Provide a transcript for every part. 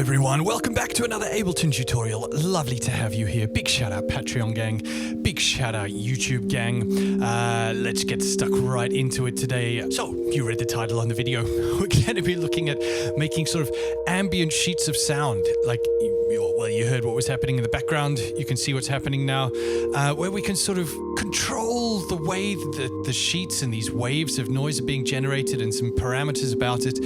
everyone, welcome back to another Ableton tutorial. Lovely to have you here. Big shout out Patreon gang, big shout out YouTube gang. Let's get stuck right into it today. So, you read the title on the video. We're going to be looking at making sort of ambient sheets of sound. Like, well, you heard what was happening in the background. You can see what's happening now, where we can sort of control the way that the sheets and these waves of noise are being generated and some parameters about it.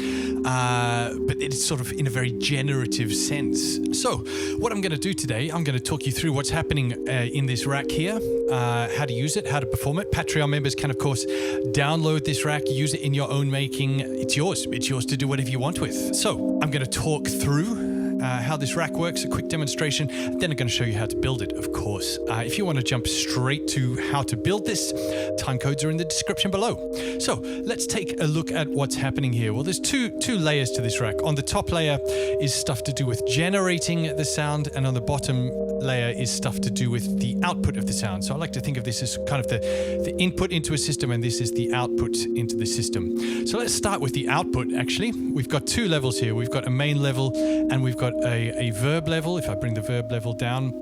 But it's sort of in a very generative sense. So what I'm going to do today, I'm going to talk you through what's happening in this rack here, how to use it, how to perform it. Patreon members can, of course, download this rack, use it in your own making. It's yours. It's yours to do whatever you want with. So I'm going to talk through how this rack works, a quick demonstration, then I'm going to show you how to build it, of course. If you want to jump straight to how to build this, time codes are in the description below. So let's take a look at what's happening here. Well, there's two layers to this rack. On the top layer is stuff to do with generating the sound, and on the bottom layer is stuff to do with the output of the sound. So I like to think of this as kind of the input into a system, and this is the output into the system. So let's start with the output, actually. We've got two levels here. We've got a main level, and we've got a verb level. If I bring the verb level down,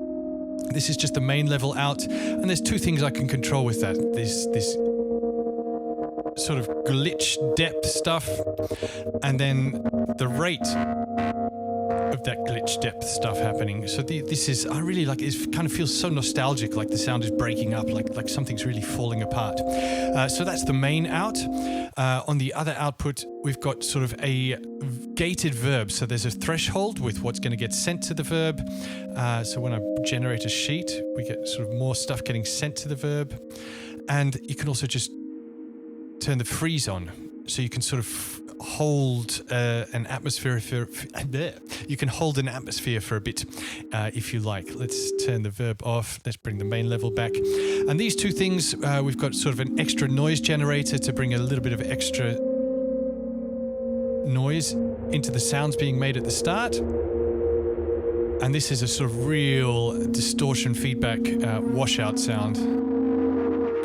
this is just the main level out, and there's two things I can control with that. This sort of glitch depth stuff, and then the rate of that glitch depth stuff happening. So this is, I really like, it kind of feels so nostalgic, like the sound is breaking up, like something's really falling apart. So that's the main out. On the other output, we've got sort of a gated verb. So there's a threshold with what's going to get sent to the verb. So when I generate a sheet, we get sort of more stuff getting sent to the verb. And you can also just turn the freeze on. So you can sort of hold an atmosphere you can hold an atmosphere for a bit if you like. Let's turn the verb off. Let's bring the main level back. And these two things, we've got sort of an extra noise generator to bring a little bit of extra noise into the sounds being made at the start. And this is a sort of real distortion feedback washout sound,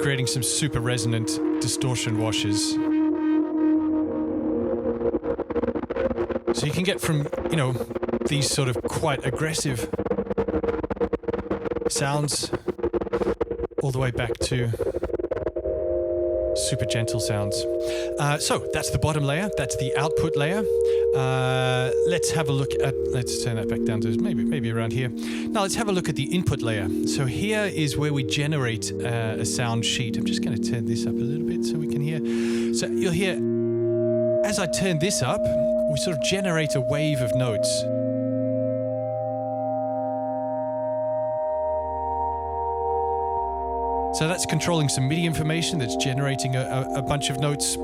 creating some super resonant distortion washes. So you can get from, these sort of quite aggressive sounds all the way back to super gentle sounds. So that's the bottom layer. That's the output layer. Let's have a look at, let's turn that back down to maybe around here. Now let's have a look at the input layer. So here is where we generate a sound sheet. I'm just going to turn this up a little bit so we can hear. So you'll hear, as I turn this up, we sort of generate a wave of notes. So that's controlling some MIDI information, that's generating a bunch of notes.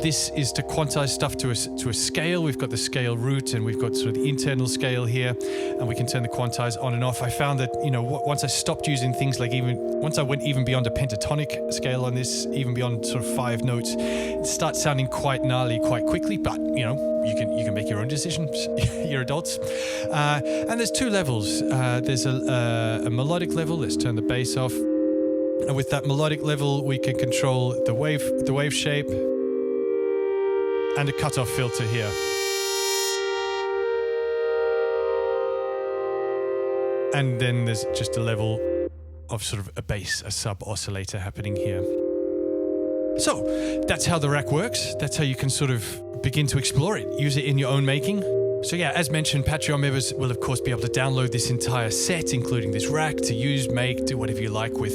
This is to quantize stuff to a scale. We've got the scale root, and we've got sort of the internal scale here, and we can turn the quantize on and off. I found that, once I stopped using things like once I went even beyond a pentatonic scale on this, even beyond sort of 5 notes, it starts sounding quite gnarly quite quickly, but, you can make your own decisions. You're adults. And there's two levels. There's a melodic level. Let's turn the bass off. And with that melodic level, we can control the wave shape and a cutoff filter here. And then there's just a level of sort of a bass, a sub oscillator happening here. So that's how the rack works. That's how you can sort of begin to explore it, use it in your own making. So yeah, as mentioned, Patreon members will of course be able to download this entire set, including this rack, to use, make, do whatever you like with.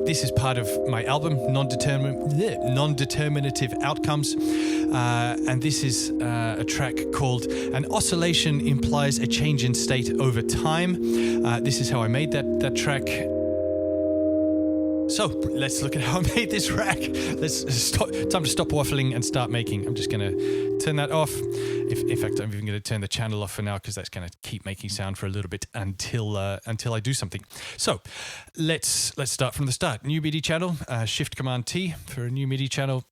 This is part of my album, Non-Determinative Outcomes. And this is a track called An Oscillation Implies a Change in State Over Time. This is how I made that track. So let's look at how I made this rack. Time to stop waffling and start making. I'm just going to turn that off. In fact, I'm even going to turn the channel off for now, because that's going to keep making sound for a little bit until I do something. So let's start from the start. New MIDI channel, Shift Command T for a new MIDI channel.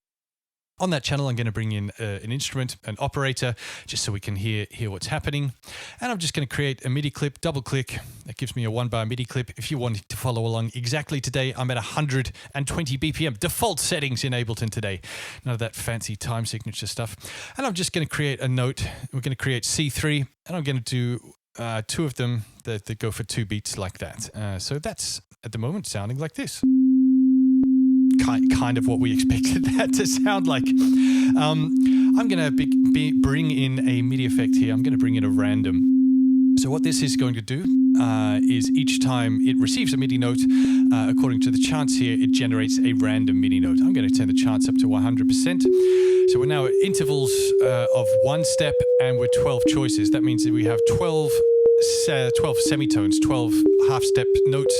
On that channel, I'm going to bring in an instrument, an operator, just so we can hear what's happening. And I'm just going to create a MIDI clip, double click. That gives me a 1-bar MIDI clip. If you want to follow along exactly today, I'm at 120 BPM, default settings in Ableton today. None of that fancy time signature stuff. And I'm just going to create a note. We're going to create C3, and I'm going to do 2 of them that go for 2 beats like that. So that's, at the moment, sounding like this. Kind of what we expected that to sound like. I'm going to bring in a MIDI effect here. I'm going to bring in a random. So what this is going to do is each time it receives a MIDI note, according to the chance here, it generates a random MIDI note. I'm going to turn the chance up to 100%. So we're now at intervals of 1 step, and we're 12 choices. That means that we have 12 semitones, 12 half-step notes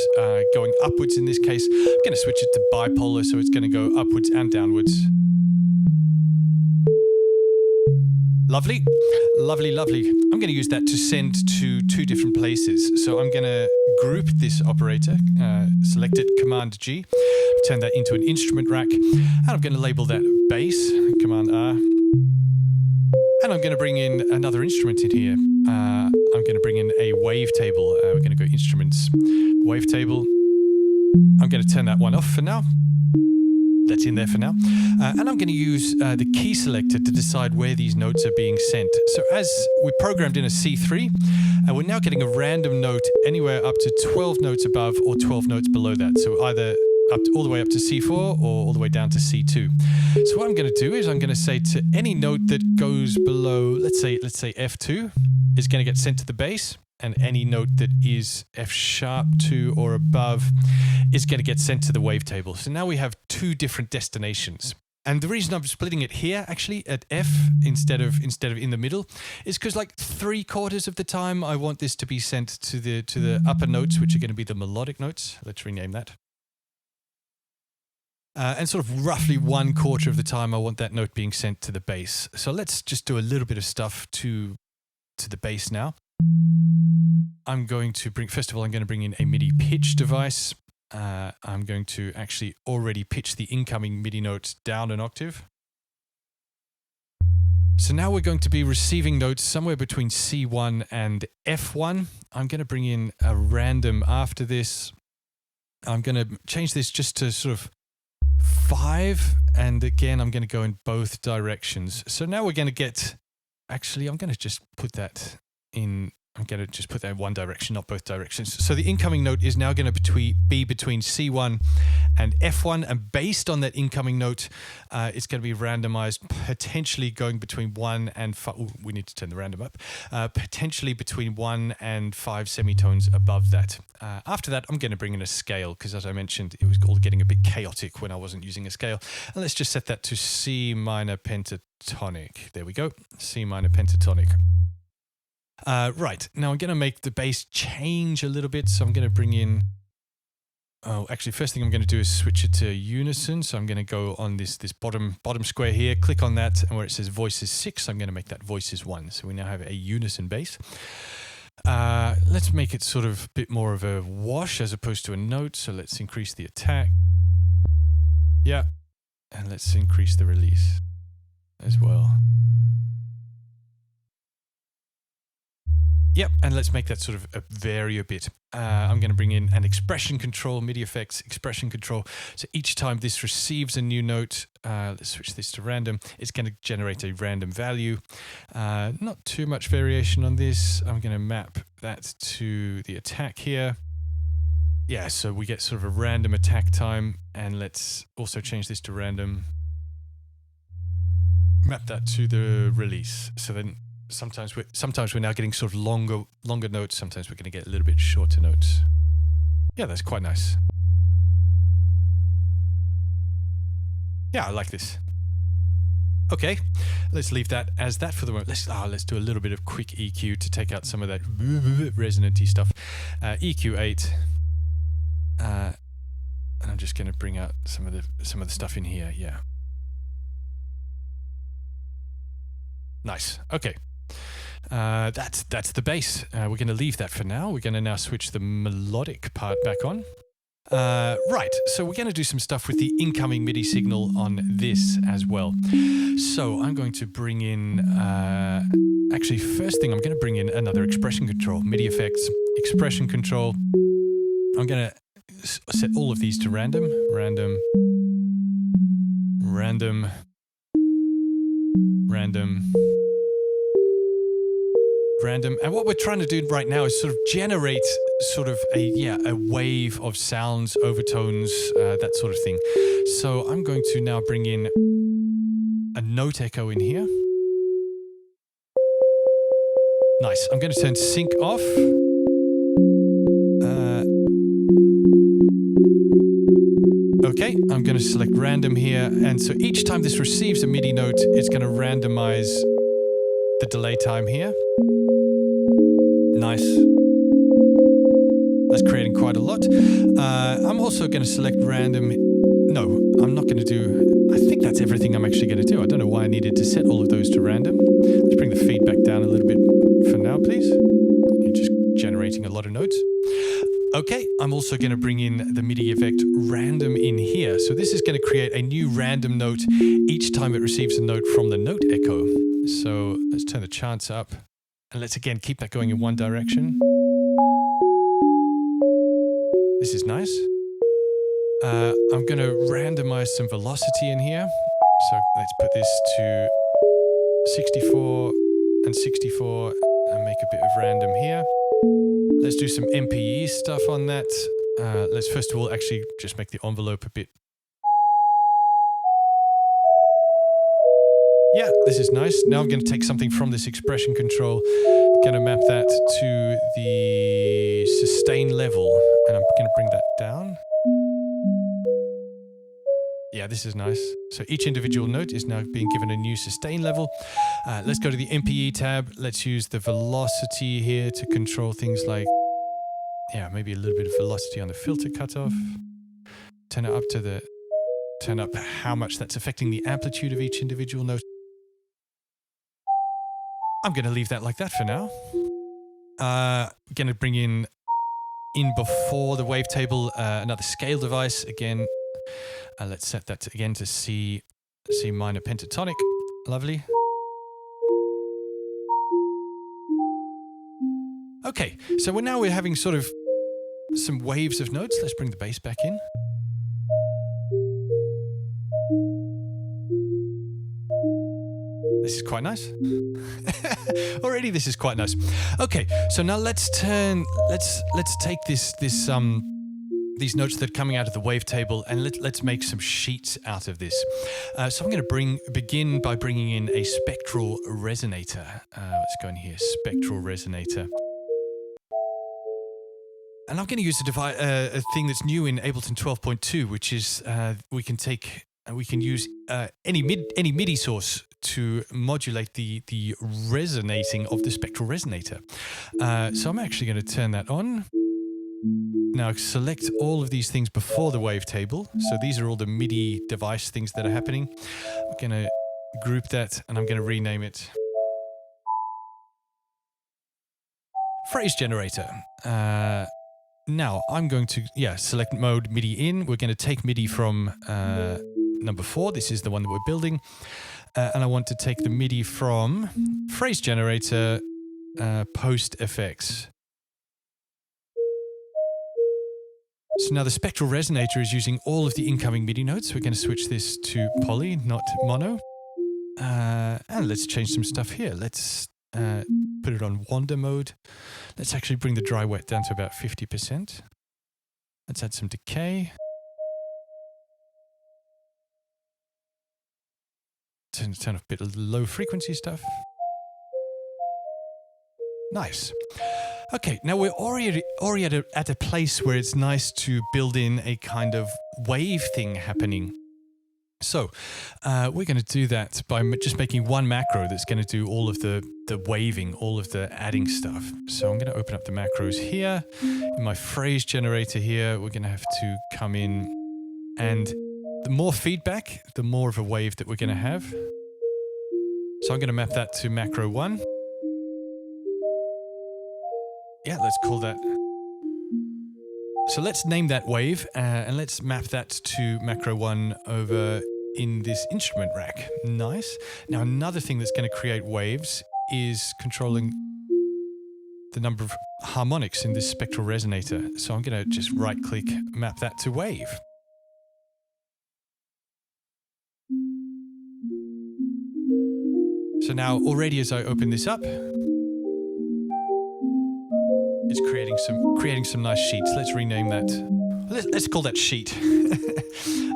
going upwards in this case. I'm going to switch it to bipolar, so it's going to go upwards and downwards. Lovely, lovely, lovely. I'm going to use that to send to 2 different places. So I'm going to group this operator, select it, Command G, turn that into an instrument rack, and I'm going to label that bass, Command R. And I'm going to bring in another instrument in here. I'm going to bring in a wavetable. We're going to go instruments, wavetable. I'm going to turn that one off for now. That's in there for now. And I'm going to use the key selector to decide where these notes are being sent. So as we programmed in a C3, we're now getting a random note anywhere up to 12 notes above or 12 notes below that. So either all the way up to C4 or all the way down to C2. So what I'm going to do is I'm going to say to any note that goes below, let's say F2, is going to get sent to the bass, and any note that is F sharp 2 or above is going to get sent to the wavetable. So now we have 2 different destinations. And the reason I'm splitting it here, actually, at F instead of in the middle, is because like 3/4 of the time I want this to be sent to the upper notes, which are going to be the melodic notes. Let's rename that. And sort of roughly 1/4 of the time I want that note being sent to the bass. So let's just do a little bit of stuff to the bass now. I'm going to bring in a MIDI pitch device. I'm going to actually already pitch the incoming MIDI notes down an octave. So now we're going to be receiving notes somewhere between C1 and F1. I'm going to bring in a random after this. I'm going to change this just to sort of 5, and again I'm going to go in both directions. So now we're going to get, actually I'm going to just put that in, I'm going to just put that in one direction, not both directions. So the incoming note is now going to be between C1 and F1, and based on that incoming note, it's going to be randomized, potentially going between 1 and 5. Ooh, we need to turn the random up. Potentially between 1 and 5 semitones above that. After that, I'm going to bring in a scale, because as I mentioned, it was all getting a bit chaotic when I wasn't using a scale. And let's just set that to C minor pentatonic. There we go, C minor pentatonic. Right, now I'm going to make the bass change a little bit, so I'm going to bring in, actually first thing I'm going to do is switch it to unison. So I'm going to go on this bottom square here, click on that, and where it says voices 6, I'm going to make that voices 1. So we now have a unison bass. Let's make it sort of a bit more of a wash as opposed to a note, so let's increase the attack. Yeah, and let's increase the release as well. Yep, and let's make that sort of vary a bit. I'm going to bring in an expression control, MIDI effects, expression control. So each time this receives a new note, let's switch this to random, it's going to generate a random value. Not too much variation on this. I'm going to map that to the attack here. Yeah, so we get sort of a random attack time, and let's also change this to random. Map that to the release. So then sometimes we're now getting sort of longer notes. Sometimes we're going to get a little bit shorter notes. Yeah, that's quite nice. Yeah, I like this. Okay, let's leave that as that for the moment. Let's do a little bit of quick EQ to take out some of that resonanty stuff. EQ 8, and I'm just going to bring out some of the stuff in here. Yeah, nice. Okay. That's the bass. We're going to leave that for now. We're going to now switch the melodic part back on. Right, so we're going to do some stuff with the incoming MIDI signal on this as well. So I'm going to bring in, actually first thing I'm going to bring in another expression control, MIDI effects, expression control. I'm going to set all of these to random, random, random, random, random. And what we're trying to do right now is sort of generate sort of a wave of sounds, overtones, that sort of thing. So I'm going to now bring in a note echo in here. Nice. I'm going to turn sync off. Okay, I'm going to select random here. And so each time this receives a MIDI note, it's going to randomize the delay time here. Nice. That's creating quite a lot. I'm also going to select random. No, I'm not going to do. I think that's everything I'm actually going to do. I don't know why I needed to set all of those to random. Let's bring the feedback down a little bit for now, please. You're just generating a lot of notes. Okay, I'm also going to bring in the MIDI effect random in here. So this is going to create a new random note each time it receives a note from the note echo. So let's turn the chance up. And let's again keep that going in one direction. This is nice. I'm going to randomize some velocity in here. So let's put this to 64 and 64 and make a bit of random here. Let's do some MPE stuff on that. Let's first of all actually just make the envelope a bit. Yeah, this is nice. Now I'm going to take something from this expression control, going to map that to the sustain level, and I'm going to bring that down. Yeah, this is nice. So each individual note is now being given a new sustain level. Let's go to the MPE tab. Let's use the velocity here to control things like, yeah, maybe a little bit of velocity on the filter cutoff. Turn it up to the, turn up how much that's affecting the amplitude of each individual note. I'm going to leave that like that for now. Going to bring in before the wavetable another scale device again. Let's set that again to C minor pentatonic. Lovely. Okay, so we're having sort of some waves of notes. Let's bring the bass back in. This is quite nice. Already this is quite nice. Okay, so now let's take these notes that are coming out of the wavetable and let's make some sheets out of this. So I'm going to begin by bringing in a spectral resonator. Let's go in here, spectral resonator. And I'm going to use a thing that's new in Ableton 12.2, which is we can use any MIDI source to modulate the resonating of the spectral resonator. So I'm actually going to turn that on. Now select all of these things before the wavetable. So these are all the MIDI device things that are happening. I'm going to group that and I'm going to rename it Phrase Generator. Now I'm going to, select mode MIDI in. We're going to take MIDI from number 4. This is the one that we're building. And I want to take the MIDI from Phrase Generator post effects. So now the spectral resonator is using all of the incoming MIDI notes. We're going to switch this to poly, not mono. And let's change some stuff here. Let's put it on wander mode. Let's actually bring the dry wet down to about 50%. Let's add some decay. Turn off a bit of low frequency stuff. Nice. Okay, now we're already at a place where it's nice to build in a kind of wave thing happening. So we're going to do that by just making one macro that's going to do all of the waving, all of the adding stuff. So I'm going to open up the macros here. In my phrase generator here, we're going to have to come in, and the more feedback, the more of a wave that we're going to have. So I'm going to map that to macro 1. Yeah, let's call that So let's name that wave and let's map that to macro 1 over in this instrument rack. Nice. Now another thing that's going to create waves is controlling the number of harmonics in this spectral resonator. So I'm going to just right click, map that to wave. So now already as I open this up, it's creating some nice sheets. Let's rename that. Let's call that sheet.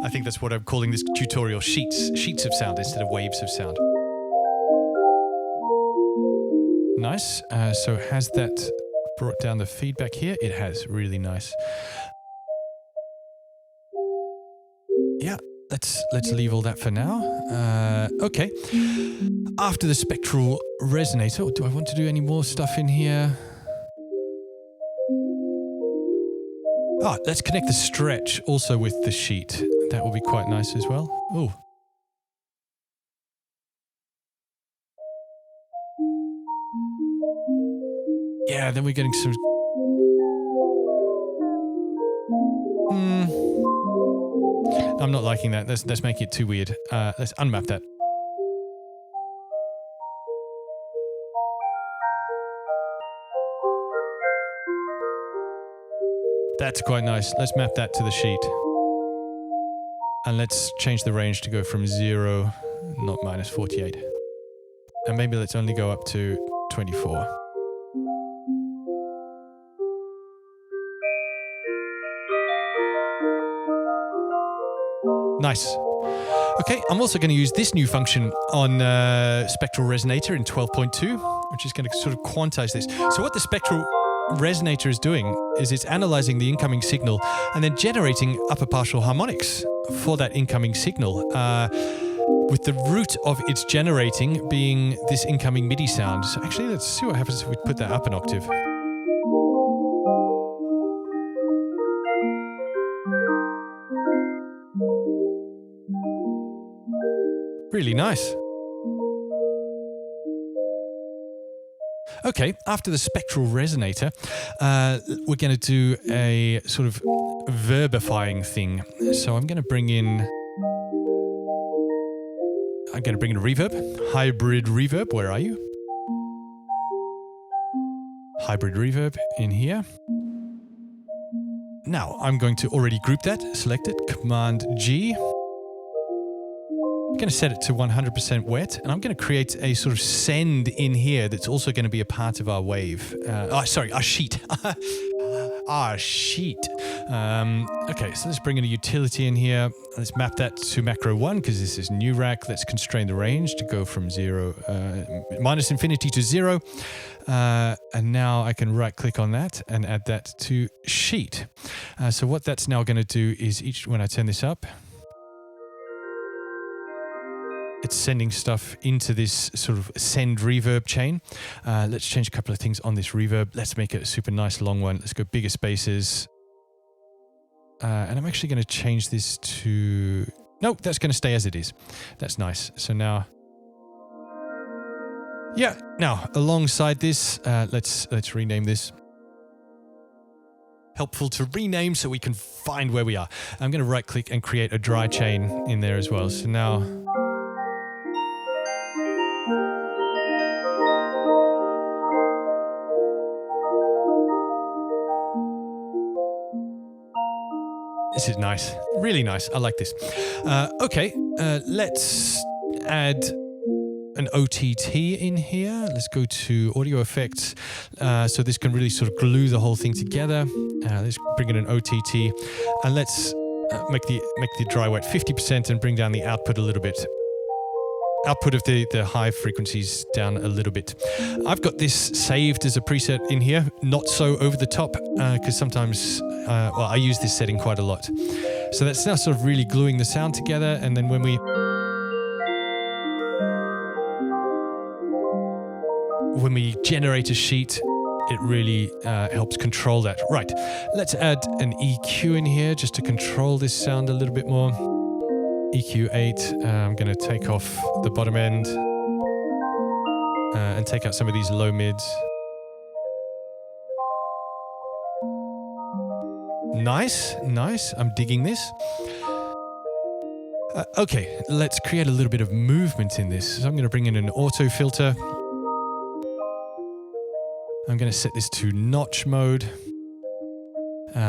I think that's what I'm calling this tutorial, sheets of sound instead of waves of sound. Nice. So has that brought down the feedback here? It has. Really nice. Yeah, let's leave all that for now. Okay. After the spectral resonator, do I want to do any more stuff in here? Ah, let's connect the stretch also with the sheet. That will be quite nice as well. Oh. Yeah, then we're getting some... I'm not liking that. That's making it too weird. Let's unmap that. That's quite nice. Let's map that to the sheet. And let's change the range to go from 0, not minus 48. And maybe let's only go up to 24. Nice. Okay, I'm also going to use this new function on Spectral Resonator in 12.2, which is going to sort of quantize this. So what the Spectral Resonator is doing is it's analyzing the incoming signal and then generating upper partial harmonics for that incoming signal, with the root of its generating being this incoming MIDI sound. So actually, let's see what happens if we put that up an octave. Really nice. Okay, after the spectral resonator, we're going to do a sort of verbifying thing. So I'm going to bring in a reverb, hybrid reverb. Where are you? Hybrid reverb in here. Now I'm going to already group that, select it, Command G. I'm going to set it to 100% wet, and I'm going to create a sort of send in here that's also going to be a part of our wave. Our sheet. Our sheet. Okay, so let's bring in a utility in here. Let's map that to macro 1 because this is new rack. Let's constrain the range to go from minus infinity to 0. And now I can right click on that and add that to sheet. So what that's now going to do is when I turn this up, it's sending stuff into this sort of send reverb chain. Let's change a couple of things on this reverb. Let's make it a super nice long one. Let's go bigger spaces. And I'm actually going to change this to... No, that's going to stay as it is. That's nice. So now... Yeah, now alongside this, let's rename this. Helpful to rename so we can find where we are. I'm going to right click and create a dry chain in there as well. So now... This is nice, really nice. I like this. Okay, let's add an OTT in here. Let's go to audio effects. So this can really sort of glue the whole thing together. Let's bring in an OTT, and let's make the dry wet 50% and bring down the output a little bit. Output of the high frequencies down a little bit. I've got this saved as a preset in here, not so over the top, because sometimes, I use this setting quite a lot. So that's now sort of really gluing the sound together, and then when we generate a sheet, it really helps control that. Right, let's add an EQ in here just to control this sound a little bit more. EQ 8, I'm going to take off the bottom end and take out some of these low mids. Nice, nice. I'm digging this. Okay, let's create a little bit of movement in this. So I'm going to bring in an auto filter. I'm going to set this to notch mode.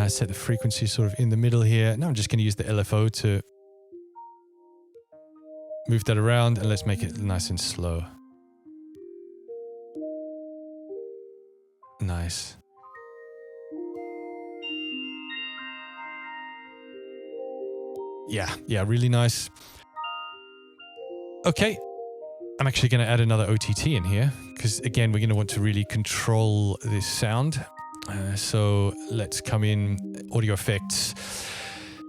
Set the frequency sort of in the middle here. Now I'm just going to use the LFO to move that around, and let's make it nice and slow. Nice. Yeah, really nice. Okay, I'm actually going to add another OTT in here, because again, we're going to want to really control this sound. So let's come in, audio effects,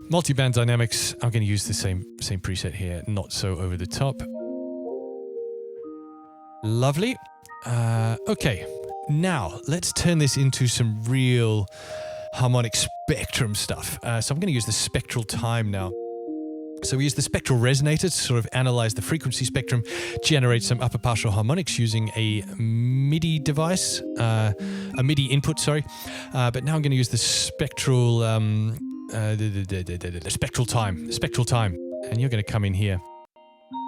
multi-band dynamics. I'm going to use the same preset here, not so over the top. Lovely. Okay, now let's turn this into some real harmonic spectrum stuff. So I'm going to use the spectral time now. So we use the spectral resonator to sort of analyze the frequency spectrum, generate some upper partial harmonics using a MIDI device, a MIDI input, sorry. But now I'm going to use the spectral, spectral time, and you're going to come in here.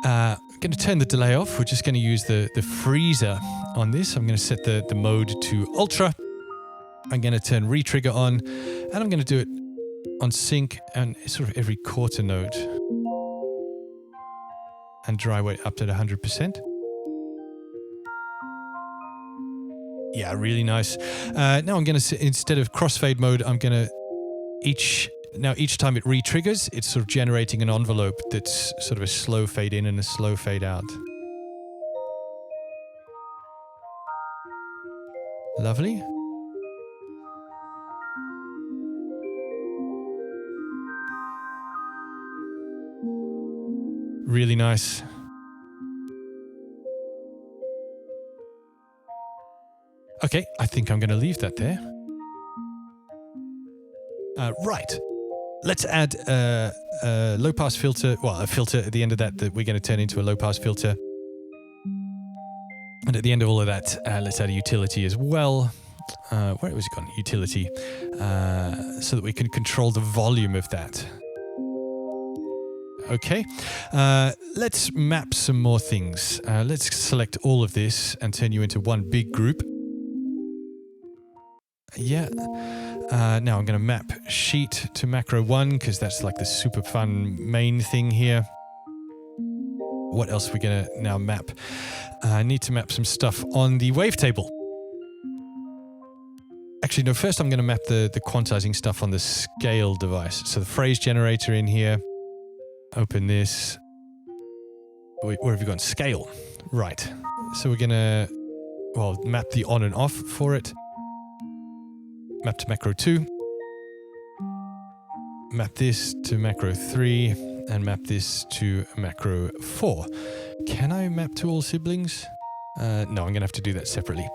I'm going to turn the delay off. We're just going to use the freezer on this. I'm going to set the mode to ultra. I'm going to turn retrigger on, and I'm going to do it on sync and sort of every quarter note, and dry weight up to 100%. Yeah, really nice. Now I'm going to, instead of crossfade mode, I'm going to each time it re-triggers, it's sort of generating an envelope that's sort of a slow fade in and a slow fade out. Lovely. Really nice. Okay, I think I'm going to leave that there. Right. Let's add a low-pass filter, well, a filter at the end of that we're going to turn into a low-pass filter. And at the end of all of that, let's add a utility as well. Where was it gone? Utility. So that we can control the volume of that. Okay, let's map some more things. Let's select all of this and turn you into one big group. Yeah. Now I'm going to map sheet to macro 1 because that's like the super fun main thing here. What else are we going to now map? I need to map some stuff on the wavetable. Actually, no, first I'm going to map the quantizing stuff on the scale device. So the phrase generator in here. Open this. Wait, where have we gone? Scale. Right. So we're going to, well, map the on and off for it. Map to macro 2. Map this to macro 3. And map this to macro 4. Can I map to all siblings? No, I'm going to have to do that separately.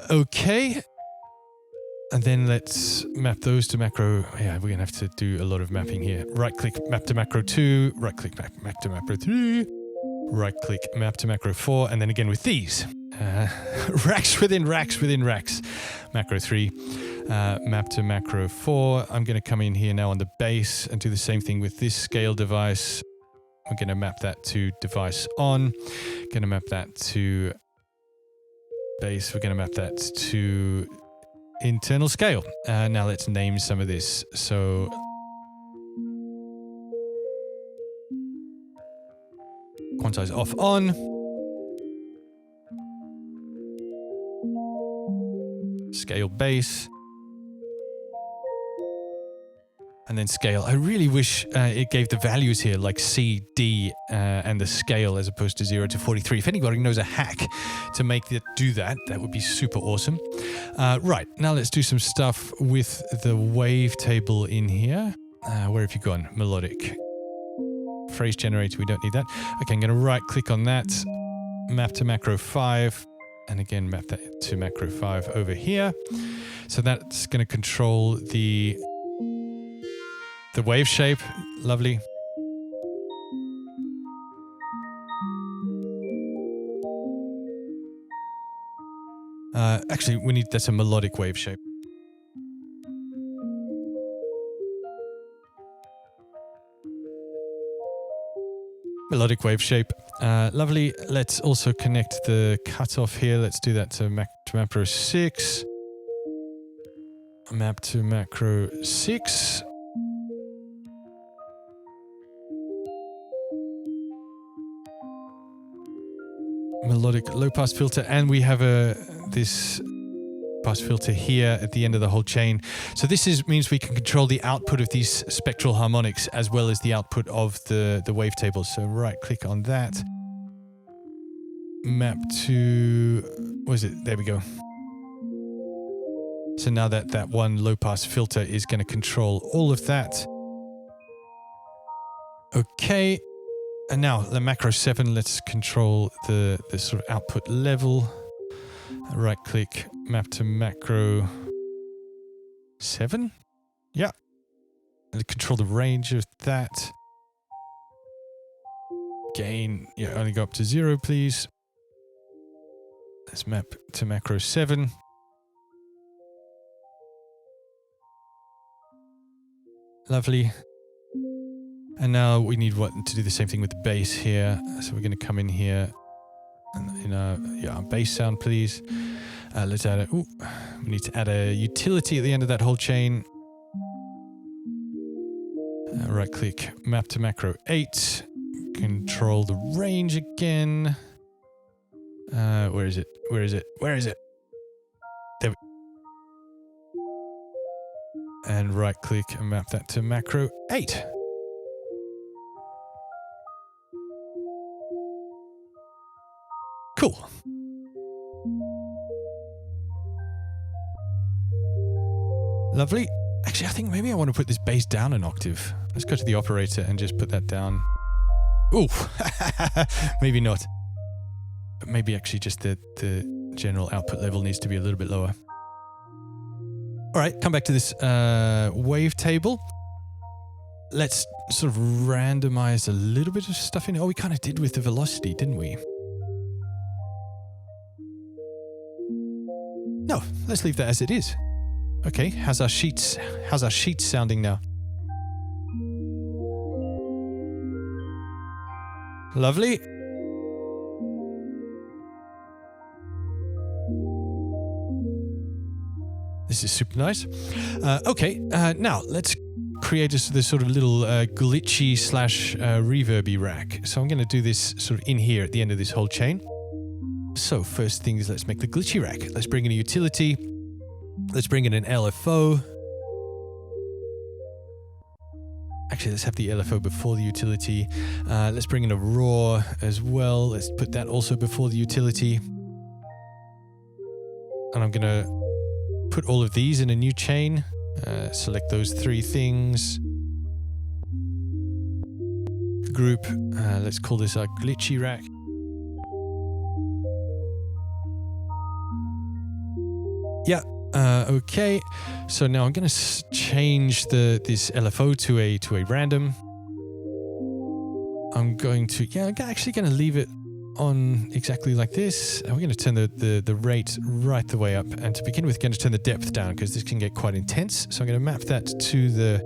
Okay. And then let's map those to macro. Yeah, we're going to have to do a lot of mapping here. Right click, map to macro 2. Right click, map to macro 3. Right click, map to macro 4. And then again with these. Racks within racks within racks. Macro 3. Map to macro 4. I'm going to come in here now on the bass and do the same thing with this scale device. We're going to map that to device on. Going to map that to bass. We're going to map that to internal scale. Now let's name some of this. So quantize off on. Scale bass. And then scale. I really wish it gave the values here like C, D, and the scale as opposed to 0 to 43. If anybody knows a hack to make it do that, that would be super awesome. Right, now let's do some stuff with the wavetable in here. Where have you gone? Melodic. Phrase generator, we don't need that. Okay, I'm going to right click on that. Map to macro 5. And again, map that to macro 5 over here. So that's going to control the wave shape. Lovely. Actually, that's a melodic wave shape. Melodic wave shape. Lovely. Let's also connect the cutoff here. Let's do that to macro 6. Map to macro 6. Melodic low pass filter, and we have this pass filter here at the end of the whole chain. So this means we can control the output of these spectral harmonics as well as the output of the wavetable. So right click on that. Map to, what is it? There we go. So now that one low pass filter is going to control all of that. Okay. And now the macro 7, let's control the sort of output level. Right click, map to macro 7. Yeah. And control the range of that. Gain, yeah, only go up to 0, please. Let's map to macro 7. Lovely. And now we need to do the same thing with the bass here. So we're going to come in here and in our bass sound, please. Let's add we need to add a utility at the end of that whole chain. Right click, map to macro 8. Control the range again. Where is it? Where is it? Where is it? There we And right click and map that to macro 8. Cool. Lovely. Actually, I think maybe I want to put this bass down an octave. Let's go to the operator and just put that down. Ooh, maybe not. But maybe actually just the general output level needs to be a little bit lower. All right, come back to this wavetable. Let's sort of randomize a little bit of stuff in. Oh, we kind of did with the velocity, didn't we? No, let's leave that as it is. Okay, how's our sheets sounding now? Lovely. This is super nice. Okay, now let's create this sort of little glitchy / reverby rack. So I'm going to do this sort of in here at the end of this whole chain. So first thing is let's make the glitchy rack. Let's bring in a utility. Let's bring in an LFO. Actually, let's have the LFO before the utility. Let's bring in a raw as well. Let's put that also before the utility. And I'm going to put all of these in a new chain. Select those 3 things. Group. Let's call this our glitchy rack. Yeah. Okay. So now I'm going to change this LFO to a random. I'm actually going to leave it on exactly like this. And we're going to turn the rate right the way up. And to begin with, going to turn the depth down because this can get quite intense. So I'm going to map that to the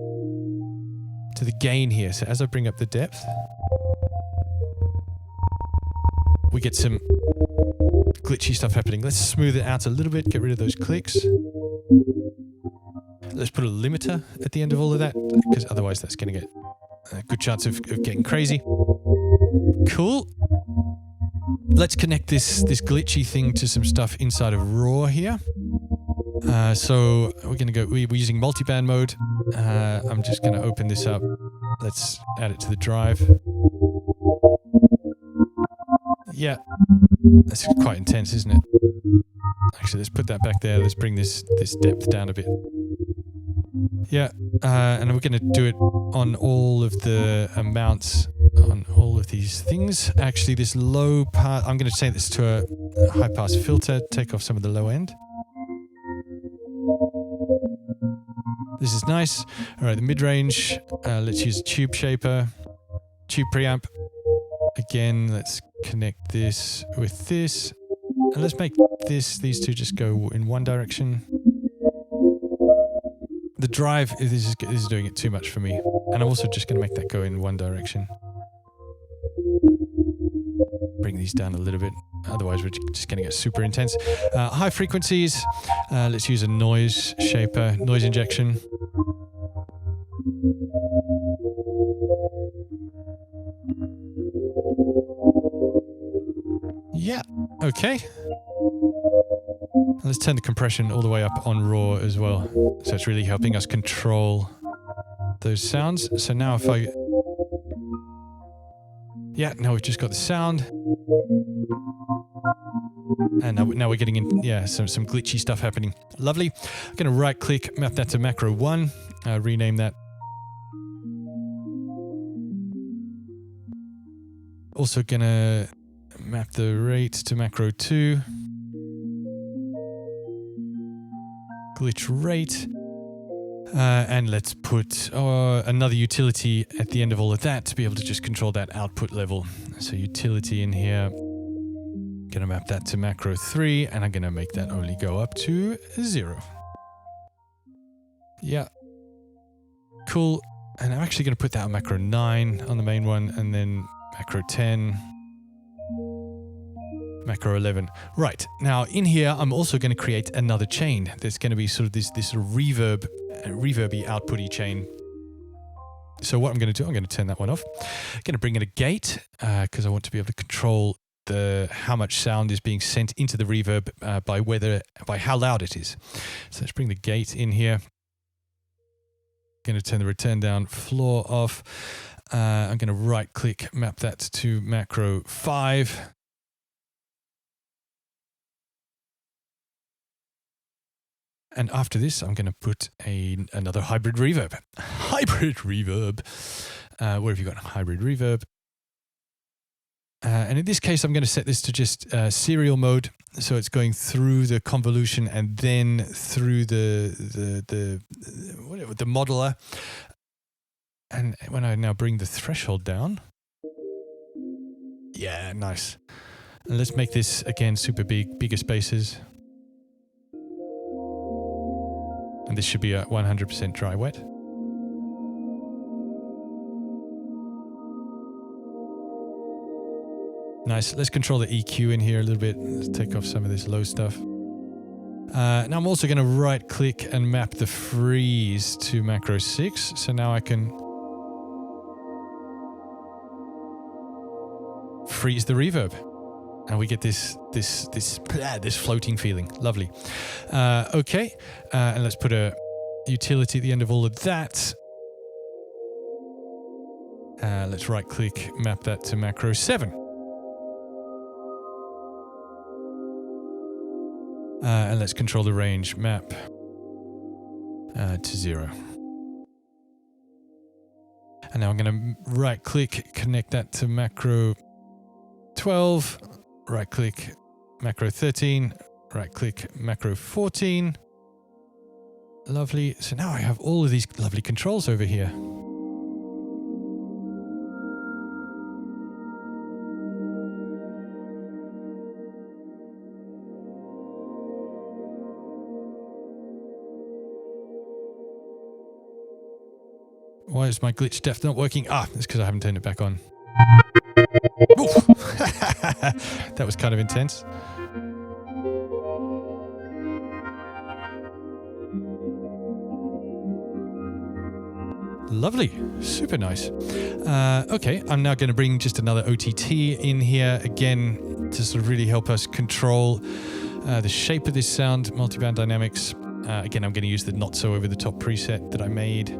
gain here. So as I bring up the depth, we get some glitchy stuff happening. Let's smooth it out a little bit, get rid of those clicks. Let's put a limiter at the end of all of that, because otherwise that's going to get a good chance of getting crazy. Cool. Let's connect this glitchy thing to some stuff inside of Raw here. So we're going to go, we're using multiband mode. I'm just going to open this up. Let's add it to the drive. Yeah, that's quite intense, isn't it? Actually, let's put that back there. Let's bring this depth down a bit. Yeah, and we're going to do it on all of the amounts on all of these things. Actually, this low part, I'm going to change this to a high pass filter, take off some of the low end. This is nice. All right, the mid-range, let's use a tube shaper, tube preamp. Again, let's connect this with this. And let's make these two just go in one direction. The drive, this is doing it too much for me. And I'm also just going to make that go in one direction. bring these down a little bit. Otherwise, we're just going to get super intense. High frequencies. Let's use a noise shaper, noise injection. Yeah, okay. Let's turn the compression all the way up on raw as well. So it's really helping us control those sounds. So now if I... Yeah, now we've just got the sound. And now we're getting in, yeah, some glitchy stuff happening. Lovely. I'm going to right click, map that to macro 1, rename that. Also going to map the rate to macro 2. Glitch rate. And let's put another utility at the end of all of that to be able to just control that output level. So utility in here. Gonna map that to macro 3, and I'm gonna make that only go up to 0. Yeah. Cool. And I'm actually gonna put that on macro 9 on the main one, and then macro 10. Macro 11. Right, now in here I'm also going to create another chain. There's going to be sort of this sort of reverby outputty chain. So what I'm going to do, I'm going to turn that one off. I'm going to bring in a gate because I want to be able to control how much sound is being sent into the reverb by how loud it is. So let's bring the gate in here. Going to turn the return down, floor off. I'm going to right click, map that to macro 5. And after this, I'm going to put another hybrid reverb. Hybrid reverb. Where have you got hybrid reverb? And in this case, I'm going to set this to just serial mode. So it's going through the convolution and then through the modeler. And when I now bring the threshold down. Yeah, nice. And let's make this, again, super bigger spaces. And this should be a 100% dry wet. Nice. Let's control the EQ in here a little bit. Let's take off some of this low stuff. Now I'm also going to right click and map the freeze to macro 6. So now I can freeze the reverb. And we get this floating feeling. Lovely. Okay. And let's put a utility at the end of all of that. Let's right click, map that to macro 7. And let's control the range, map to 0. And now I'm going to right click, connect that to macro 12. Right click, macro 13, right click, macro 14. Lovely. So now I have all of these lovely controls over here. Why is my glitch depth not working? It's because I haven't turned it back on. That was kind of intense. Lovely. Super nice. Okay, I'm now going to bring just another OTT in here again to sort of really help us control the shape of this sound, multiband dynamics. Again, I'm going to use the not so over the top preset that I made.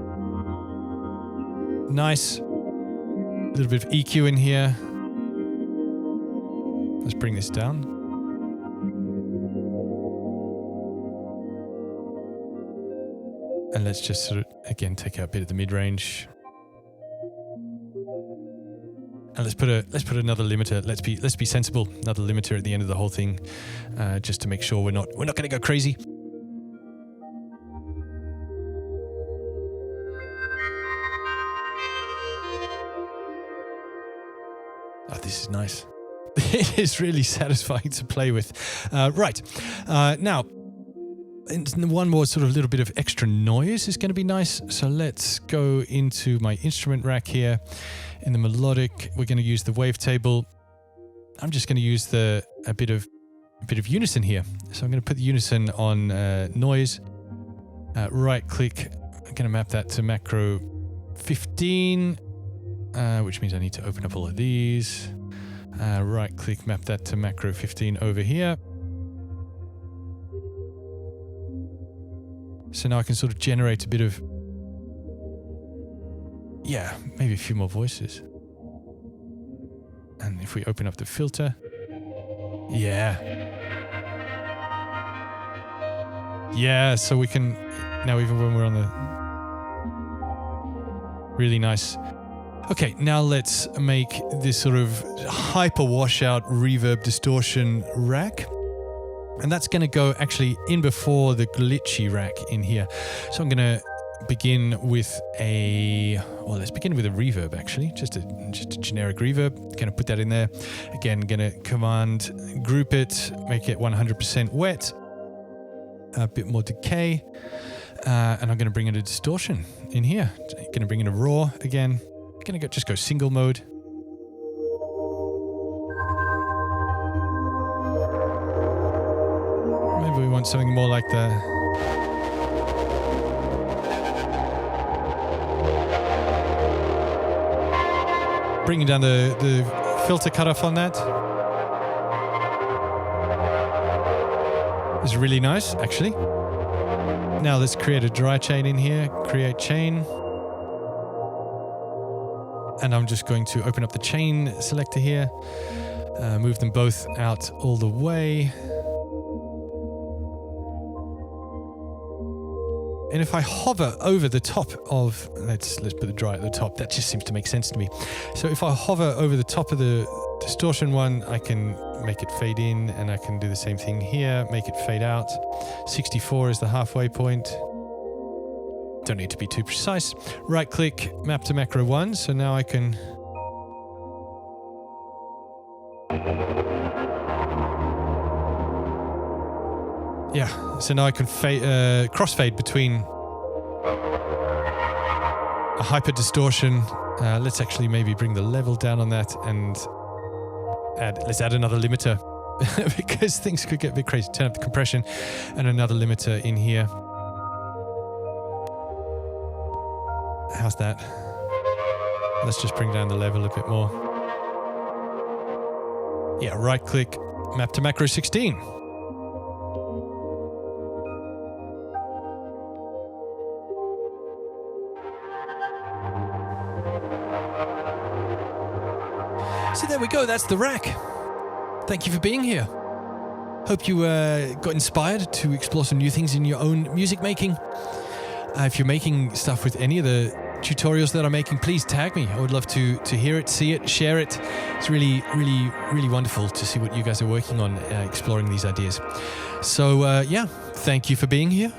Nice. A little bit of EQ in here. Let's bring this down. And let's just sort of, again, take out a bit of the mid-range. And let's put another limiter. Let's be sensible. Another limiter at the end of the whole thing, just to make sure we're not going to go crazy. This is nice. It is really satisfying to play with. Right. Now, one more sort of little bit of extra noise is going to be nice. So let's go into my instrument rack here. In the melodic, we're going to use the wavetable. I'm just going to use a bit of unison here. So I'm going to put the unison on noise. Right click. I'm going to map that to macro 15, which means I need to open up all of these. Right click, map that to macro 15 over here. So now I can sort of generate a bit of, yeah, maybe a few more voices. And if we open up the filter, yeah. Yeah, so we can, now even when we're on the, really nice. Okay, now let's make this sort of hyper washout reverb distortion rack. And that's going to go actually in before the glitchy rack in here. So I'm going to begin with let's begin with a reverb actually, just a generic reverb. Going to put that in there. Again, going to command group it, make it 100% wet, a bit more decay, and I'm going to bring in a distortion in here. Going to bring in a raw again. Going to just go single mode. Maybe we want something more like the bringing down the filter cutoff on that. It's really nice, actually. Now let's create a dry chain in here. Create chain. And I'm just going to open up the chain selector here. Move them both out all the way. And if I hover over the top of, let's put the dry at the top, that just seems to make sense to me. So if I hover over the top of the distortion one, I can make it fade in, and I can do the same thing here, make it fade out. 64 is the halfway point. Don't need to be too precise. Right click, map to macro 1, so now I can so now I can crossfade between a hyper distortion. Let's actually maybe bring the level down on that and let's add another limiter because things could get a bit crazy. Turn up the compression and another limiter in here. How's that? Let's just bring down the level a bit more. Yeah, right click, map to macro 16. So there we go, that's the rack. Thank you for being here. Hope you got inspired to explore some new things in your own music making. If you're making stuff with any of the tutorials that I'm making, please tag me. I would love to hear it, see it, share it. It's really, really, really wonderful to see what you guys are working on, exploring these ideas. So yeah, thank you for being here.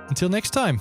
Until next time.